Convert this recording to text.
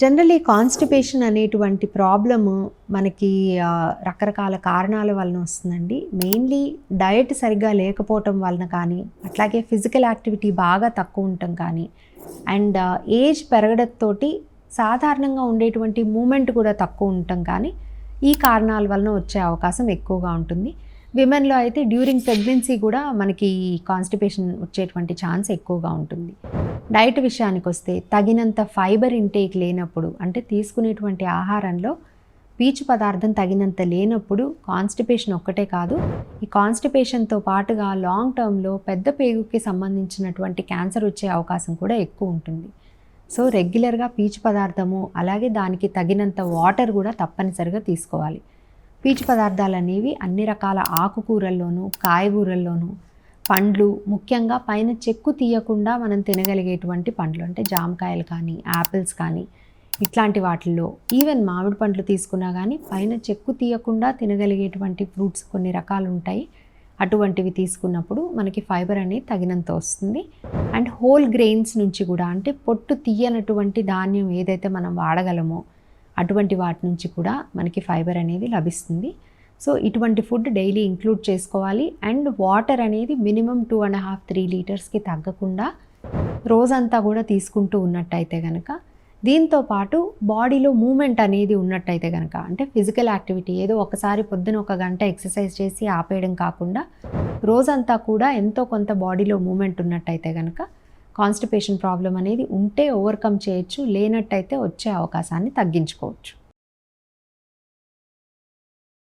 Generally constipation అనేటువంటి problem మనకి రకరకాల కారణాల వలన వస్తుందండి. మెయిన్‌లీ డయట్ సరిగ్గా లేకపోవటం వలన కానీ, అట్లాగే ఫిజికల్ యాక్టివిటీ బాగా తక్కువ ఉండటం కానీ, అండ్ ఏజ్ పెరగడంతోటి సాధారణంగా ఉండేటువంటి మూమెంట్ కూడా తక్కువ ఉండటం కానీ, ఈ కారణాల వలన వచ్చే అవకాశం ఎక్కువగా ఉంటుంది. విమెన్‌లో అయితే డ్యూరింగ్ ప్రెగ్నెన్సీ కూడా మనకి కాన్‌స్టిపేషన్ వచ్చేటువంటి ఛాన్స్ ఎక్కువగా ఉంటుంది. డైట్ విషయానికొస్తే తగినంత ఫైబర్ ఇంటేక్ లేనప్పుడు, అంటే తీసుకునేటువంటి ఆహారంలో పీచు పదార్థం తగినంత లేనప్పుడు కాన్‌స్టిపేషన్ ఒక్కటే కాదు, ఈ కాన్‌స్టిపేషన్‌తో పాటుగా లాంగ్ టర్మ్‌లో పెద్ద పేగుకి సంబంధించినటువంటి క్యాన్సర్ వచ్చే అవకాశం కూడా ఎక్కువ ఉంటుంది. సో రెగ్యులర్గా పీచు పదార్థము, అలాగే దానికి తగినంత వాటర్ కూడా తప్పనిసరిగా తీసుకోవాలి. పీచు పదార్థాలు అనేవి అన్ని రకాల ఆకుకూరల్లోనూ, కాయగూరల్లోనూ, పండ్లు, ముఖ్యంగా పైన చెక్కు తీయకుండా మనం తినగలిగేటువంటి పండ్లు అంటే జామకాయలు కానీ, యాపిల్స్ కానీ, ఇట్లాంటి వాటిల్లో ఈవెన్ మామిడి పండ్లు తీసుకున్నా కానీ పైన చెక్కు తీయకుండా తినగలిగేటువంటి ఫ్రూట్స్ కొన్ని రకాలు ఉంటాయి. అటువంటివి తీసుకున్నప్పుడు మనకి ఫైబర్ అనేది తగినంత వస్తుంది. అండ్ హోల్ గ్రెయిన్స్ నుంచి కూడా, అంటే పొట్టు తీయనటువంటి ధాన్యం ఏదైతే మనం వాడగలమో అటువంటి వాటి నుంచి కూడా మనకి ఫైబర్ అనేది లభిస్తుంది. సో ఇటువంటి ఫుడ్ డైలీ ఇంక్లూడ్ చేసుకోవాలి. అండ్ వాటర్ అనేది మినిమం 2.5-3 లీటర్స్కి తగ్గకుండా రోజంతా కూడా తీసుకుంటూ ఉన్నట్టయితే కనుక, దీంతో పాటు బాడీలో మూమెంట్ అనేది ఉన్నట్టయితే కనుక, అంటే ఫిజికల్ యాక్టివిటీ ఏదో ఒకసారి పొద్దున 1 గంట ఎక్సర్సైజ్ చేసి ఆపేయడం కాకుండా రోజంతా కూడా ఎంతో కొంత బాడీలో మూమెంట్ ఉన్నట్టయితే కనుక కాన్‌స్టిపేషన్ ప్రాబ్లం అనేది ఉంటే ఓవర్కమ్ చేయొచ్చు, లేనట్టయితే వచ్చే అవకాశాన్ని తగ్గించుకోవచ్చు.